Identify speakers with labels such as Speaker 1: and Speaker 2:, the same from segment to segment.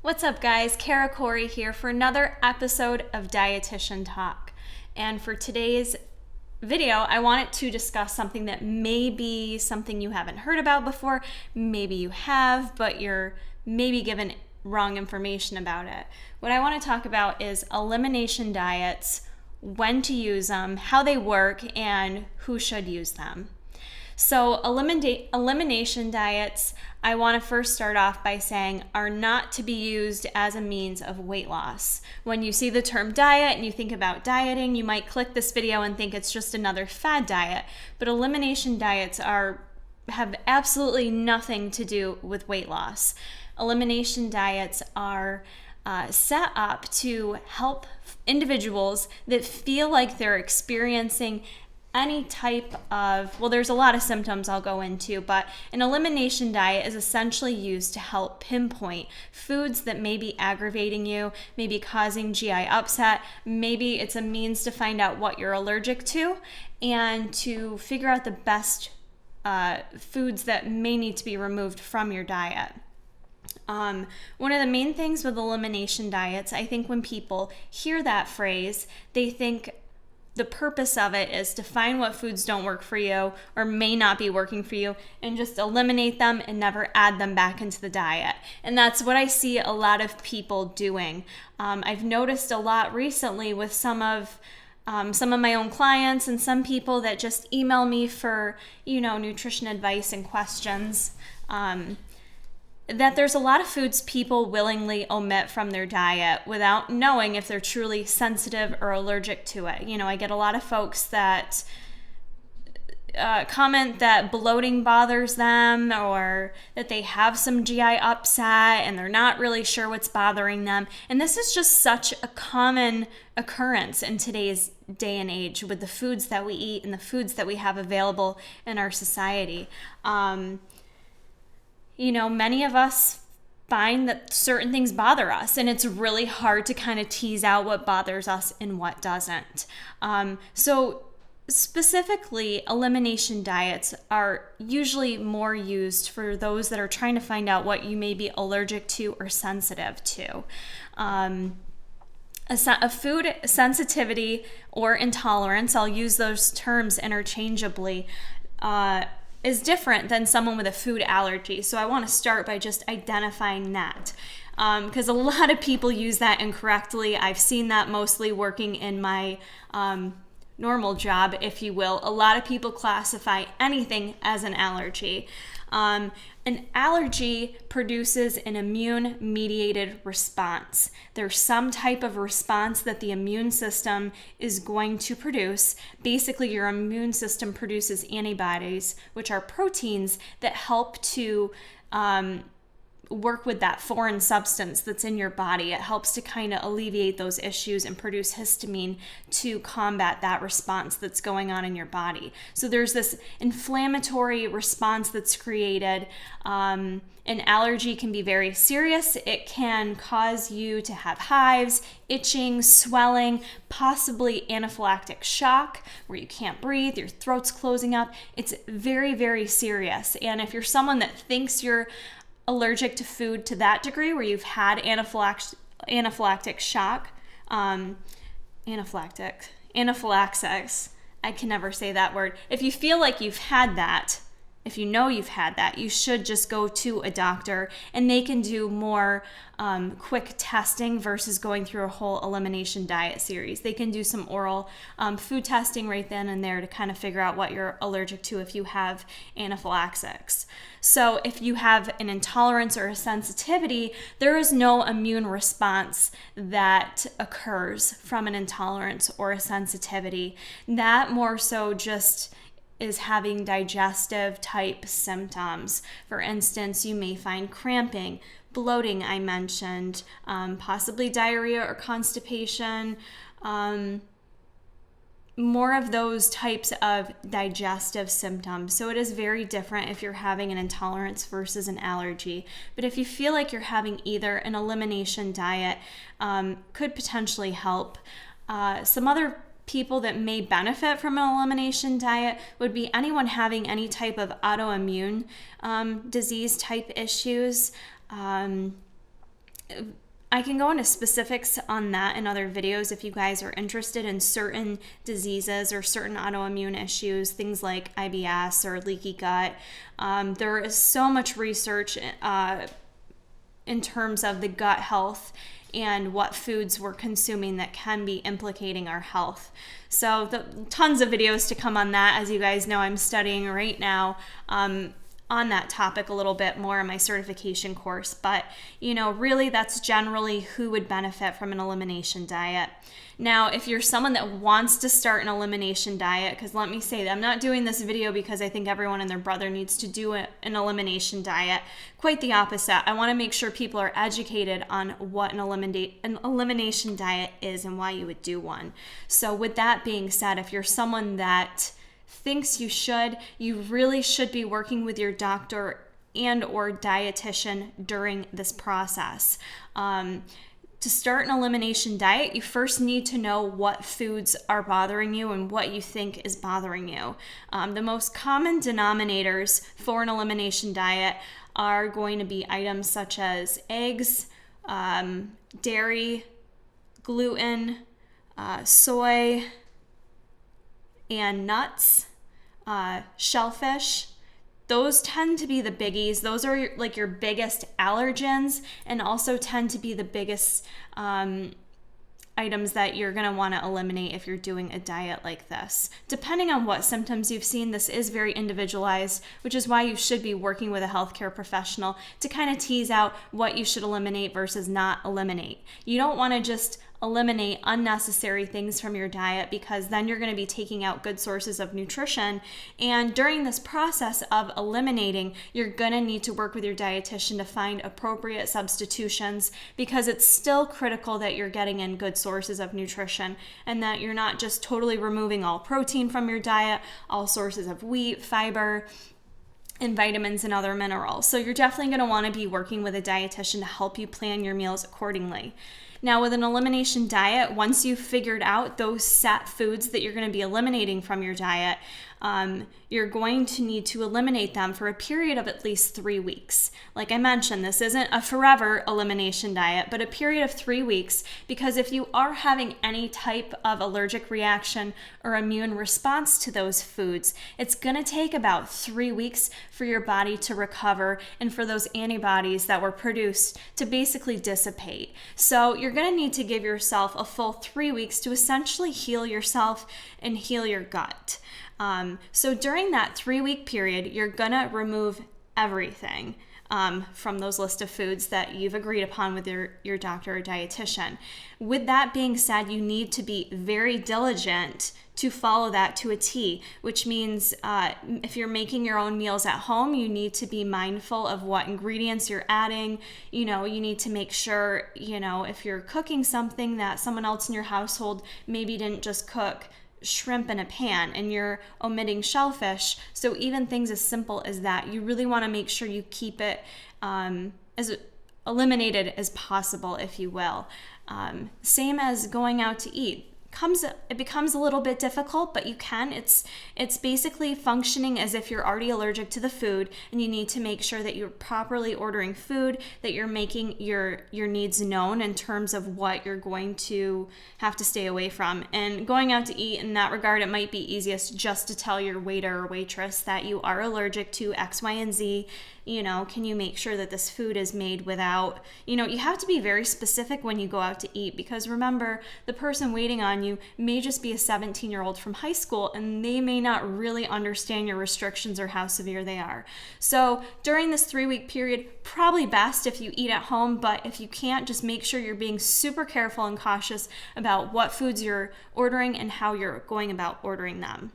Speaker 1: What's up, guys? Kara Corey here for another episode of Dietitian Talk. And for today's video, I wanted to discuss something that may be something you haven't heard about before. Maybe you have, but you're maybe given wrong information about it. What I want to talk about is elimination diets, when to use them, how they work, and who should use them. So elimination diets, I want to first start off by saying, are not to be used as a means of weight loss. When you see the term diet and you think about dieting, you might click this video and think it's just another fad diet. But elimination diets have absolutely nothing to do with weight loss. Elimination diets are set up to help individuals that feel like they're experiencing any type of, well, there's a lot of symptoms I'll go into, but an elimination diet is essentially used to help pinpoint foods that may be aggravating you, maybe causing GI upset, maybe it's a means to find out what you're allergic to and to figure out the best foods that may need to be removed from your diet. One of the main things with elimination diets, I think when people hear that phrase, they think the purpose of it is to find what foods don't work for you or may not be working for you and just eliminate them and never add them back into the diet. And that's what I see a lot of people doing. I've noticed a lot recently with some of my own clients and some people that just email me for, nutrition advice and questions. That there's a lot of foods people willingly omit from their diet without knowing if they're truly sensitive or allergic to it. I get a lot of folks that comment that bloating bothers them or that they have some GI upset and they're not really sure what's bothering them. And this is just such a common occurrence in today's day and age with the foods that we eat and the foods that we have available in our society. Many of us find that certain things bother us, and it's really hard to kind of tease out what bothers us and what doesn't. So specifically, elimination diets are usually more used for those that are trying to find out what you may be allergic to or sensitive to. A food sensitivity or intolerance, I'll use those terms interchangeably, is different than someone with a food allergy. So I want to start by just identifying that because a lot of people use that incorrectly. I've seen that mostly working in my normal job, if you will. A lot of people classify anything as an allergy. An allergy produces an immune-mediated response. There's some type of response that the immune system is going to produce. Basically, your immune system produces antibodies, which are proteins that help to work with that foreign substance that's in your body. It helps to kind of alleviate those issues and produce histamine to combat that response that's going on in your body. So there's this inflammatory response that's created. An allergy can be very serious. It can cause you to have hives, itching, swelling, possibly anaphylactic shock where you can't breathe, your throat's closing up. It's very, very serious. And if you're someone that thinks you're allergic to food to that degree where you've had anaphylactic shock, anaphylaxis, I can never say that word. If you feel like you've had that, if you know you've had that, you should just go to a doctor and they can do more quick testing versus going through a whole elimination diet series. They can do some oral food testing right then and there to kind of figure out what you're allergic to if you have anaphylaxis. So if you have an intolerance or a sensitivity, there is no immune response that occurs from an intolerance or a sensitivity. That more so just is having digestive type symptoms. For instance, you may find cramping, bloating, I mentioned, possibly diarrhea or constipation, more of those types of digestive symptoms. So it is very different if you're having an intolerance versus an allergy. But if you feel like you're having either, an elimination diet could potentially help. Some other people that may benefit from an elimination diet would be anyone having any type of autoimmune disease type issues. I can go into specifics on that in other videos if you guys are interested in certain diseases or certain autoimmune issues, things like IBS or leaky gut. There is so much research in terms of the gut health and what foods we're consuming that can be implicating our health. So tons of videos to come on that. As you guys know, I'm studying right now on that topic a little bit more in my certification course. But, really that's generally who would benefit from an elimination diet. Now, if you're someone that wants to start an elimination diet, because let me say that I'm not doing this video because I think everyone and their brother needs to do an elimination diet. Quite the opposite. I want to make sure people are educated on what an elimination diet is and why you would do one. So with that being said, if you're someone that thinks you really should be working with your doctor and or dietitian during this process. To start an elimination diet, you first need to know what foods are bothering you and what you think is bothering you. The most common denominators for an elimination diet are going to be items such as eggs, dairy, gluten, soy, and nuts, shellfish. Those tend to be the biggies. Those are like your biggest allergens, and also tend to be the biggest items that you're going to want to eliminate if you're doing a diet like this. Depending on what symptoms you've seen, this is very individualized, which is why you should be working with a healthcare professional to kind of tease out what you should eliminate versus not eliminate. You don't want to just eliminate unnecessary things from your diet, because then you're going to be taking out good sources of nutrition. And during this process of eliminating, you're going to need to work with your dietitian to find appropriate substitutions, because it's still critical that you're getting in good sources of nutrition and that you're not just totally removing all protein from your diet, all sources of wheat, fiber, and vitamins and other minerals. So you're definitely going to want to be working with a dietitian to help you plan your meals accordingly. Now, with an elimination diet, once you've figured out those set foods that you're going to be eliminating from your diet, you're going to need to eliminate them for a period of at least 3 weeks. Like I mentioned, this isn't a forever elimination diet, but a period of 3 weeks, because if you are having any type of allergic reaction or immune response to those foods, it's going to take about 3 weeks for your body to recover and for those antibodies that were produced to basically dissipate. So you're going to need to give yourself a full 3 weeks to essentially heal yourself and heal your gut. So during that 3-week period, you're gonna remove everything from those list of foods that you've agreed upon with your doctor or dietitian. With that being said, you need to be very diligent to follow that to a T, which means if you're making your own meals at home, you need to be mindful of what ingredients you're adding. You need to make sure, if you're cooking something, that someone else in your household maybe didn't just cook shrimp in a pan and you're omitting shellfish. So even things as simple as that, you really want to make sure you keep it as eliminated as possible, if you will. Same as going out to eat. It becomes a little bit difficult, but you can. It's basically functioning as if you're already allergic to the food, and you need to make sure that you're properly ordering food, that you're making your needs known in terms of what you're going to have to stay away from. And going out to eat, in that regard, it might be easiest just to tell your waiter or waitress that you are allergic to X, Y, and Z. Can you make sure that this food is made without, you have to be very specific when you go out to eat, because remember, the person waiting on you may just be a 17-year-old from high school, and they may not really understand your restrictions or how severe they are. So during this 3-week period, probably best if you eat at home, but if you can't, just make sure you're being super careful and cautious about what foods you're ordering and how you're going about ordering them.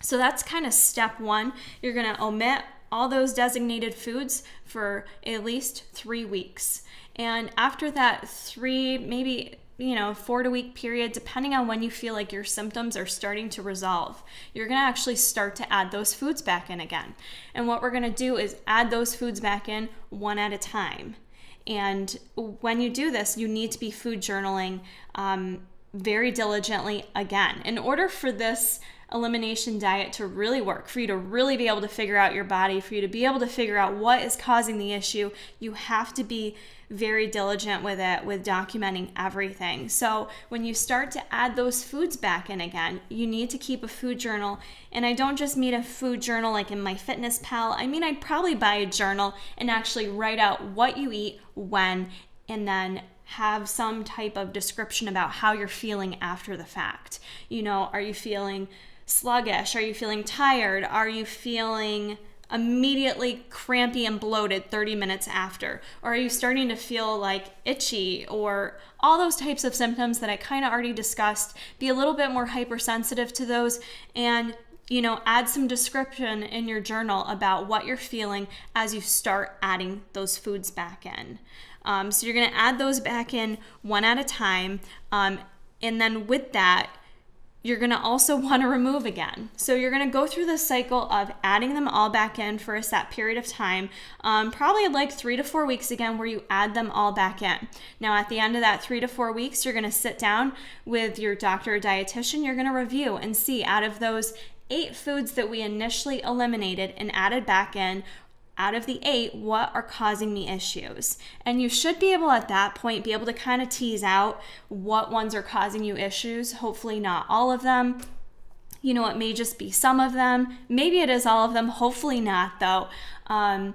Speaker 1: So that's kind of step one. You're going to omit all those designated foods for at least 3 weeks. And after that 4-week period, depending on when you feel like your symptoms are starting to resolve, you're going to actually start to add those foods back in again. And what we're going to do is add those foods back in one at a time. And when you do this, you need to be food journaling very diligently again. In order for this elimination diet to really work, for you to really be able to figure out your body, for you to be able to figure out what is causing the issue, you have to be very diligent with it, with documenting everything. So when you start to add those foods back in again, you need to keep a food journal. And I don't just mean a food journal like in MyFitnessPal. I mean, I'd probably buy a journal and actually write out what you eat, when, and then have some type of description about how you're feeling after the fact. Are you feeling sluggish? Are you feeling tired? Are you feeling immediately crampy and bloated 30 minutes after? Or are you starting to feel like itchy, or all those types of symptoms that I kind of already discussed? Be a little bit more hypersensitive to those, and add some description in your journal about what you're feeling as you start adding those foods back in. So you're going to add those back in one at a time, and then with that, you're going to also want to remove again. So you're going to go through this cycle of adding them all back in for a set period of time, probably like 3 to 4 weeks again, where you add them all back in. Now, at the end of that 3 to 4 weeks, you're going to sit down with your doctor or dietitian. You're going to review and see, out of those 8 foods that we initially eliminated and added back in, out of the 8, what are causing me issues? And you should be able at that point be able to kind of tease out what ones are causing you issues. Hopefully not all of them. It may just be some of them. Maybe it is all of them. Hopefully not, though. And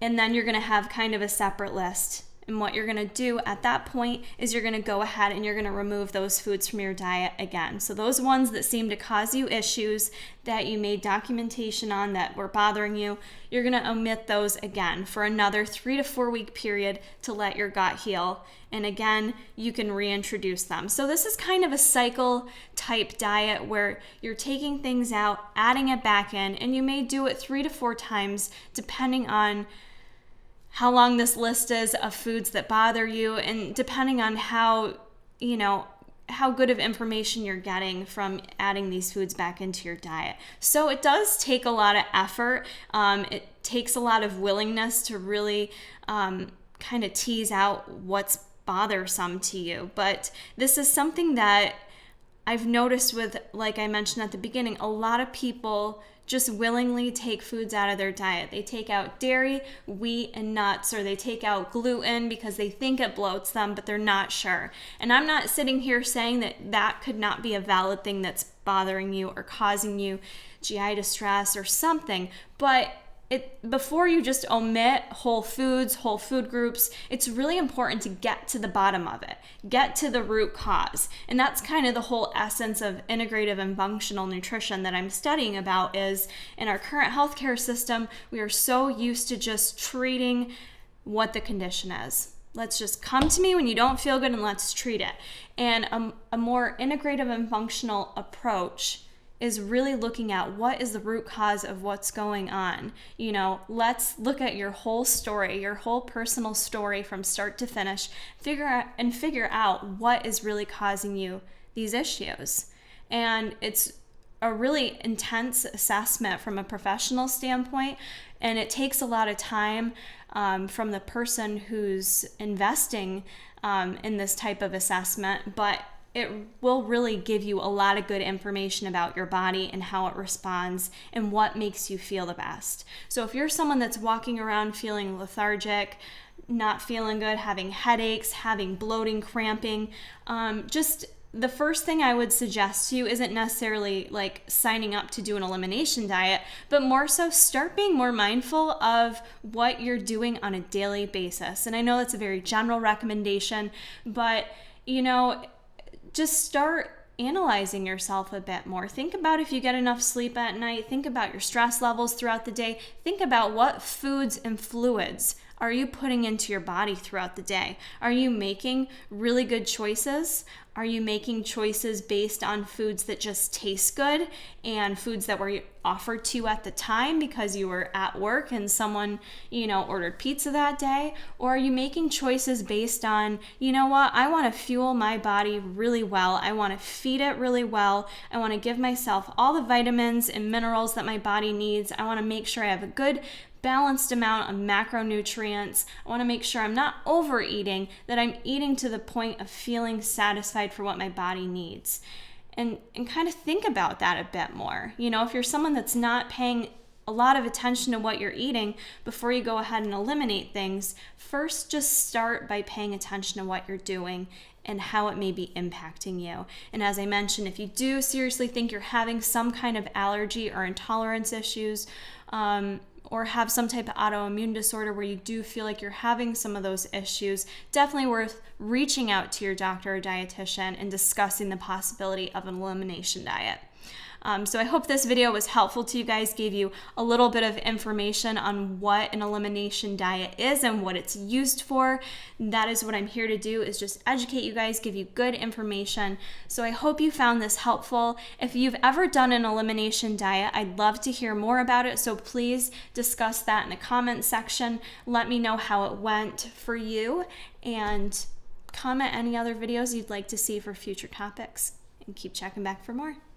Speaker 1: then you're going to have kind of a separate list. And what you're going to do at that point is you're going to go ahead and you're going to remove those foods from your diet again. So those ones that seem to cause you issues, that you made documentation on, that were bothering you, you're going to omit those again for another 3 to 4 week period to let your gut heal. And again, you can reintroduce them. So this is kind of a cycle type diet where you're taking things out, adding it back in, and you may do it 3 to 4 times depending on how long this list is of foods that bother you, and depending on how good of information you're getting from adding these foods back into your diet. So it does take a lot of effort. It takes a lot of willingness to really kind of tease out what's bothersome to you. But this is something that I've noticed with, like I mentioned at the beginning, a lot of people just willingly take foods out of their diet. They take out dairy, wheat, and nuts, or they take out gluten because they think it bloats them, but they're not sure. And I'm not sitting here saying that that could not be a valid thing that's bothering you or causing you GI distress or something, but before you just omit whole foods, whole food groups, it's really important to get to the bottom of it, get to the root cause. And that's kind of the whole essence of integrative and functional nutrition that I'm studying about. Is in our current healthcare system, we are so used to just treating what the condition is. Let's just come to me when you don't feel good and let's treat it. And a more integrative and functional approach is really looking at what is the root cause of what's going on. Let's look at your whole story, your whole personal story from start to finish, figure out what is really causing you these issues. And it's a really intense assessment from a professional standpoint, and it takes a lot of time from the person who's investing in this type of assessment, but it will really give you a lot of good information about your body and how it responds and what makes you feel the best. So if you're someone that's walking around feeling lethargic, not feeling good, having headaches, having bloating, cramping, just the first thing I would suggest to you isn't necessarily like signing up to do an elimination diet, but more so start being more mindful of what you're doing on a daily basis. And I know that's a very general recommendation, but just start analyzing yourself a bit more. Think about if you get enough sleep at night. Think about your stress levels throughout the day. Think about what foods and fluids are you putting into your body throughout the day. Are you making really good choices? Are you making choices based on foods that just taste good and foods that were offered to you at the time because you were at work and someone, ordered pizza that day? Or are you making choices based on, I want to fuel my body really well. I want to feed it really well. I want to give myself all the vitamins and minerals that my body needs. I want to make sure I have a good balanced amount of macronutrients. I want to make sure I'm not overeating, that I'm eating to the point of feeling satisfied for what my body needs. and kind of think about that a bit more. You know, if you're someone that's not paying a lot of attention to what you're eating before you go ahead and eliminate things, first just start by paying attention to what you're doing and how it may be impacting you. And as I mentioned, if you do seriously think you're having some kind of allergy or intolerance issues, or have some type of autoimmune disorder where you do feel like you're having some of those issues, definitely worth reaching out to your doctor or dietitian and discussing the possibility of an elimination diet. So I hope this video was helpful to you guys, gave you a little bit of information on what an elimination diet is and what it's used for. That is what I'm here to do, is just educate you guys, give you good information. So I hope you found this helpful. If you've ever done an elimination diet, I'd love to hear more about it. So please discuss that in the comment section. Let me know how it went for you, and comment any other videos you'd like to see for future topics, and keep checking back for more.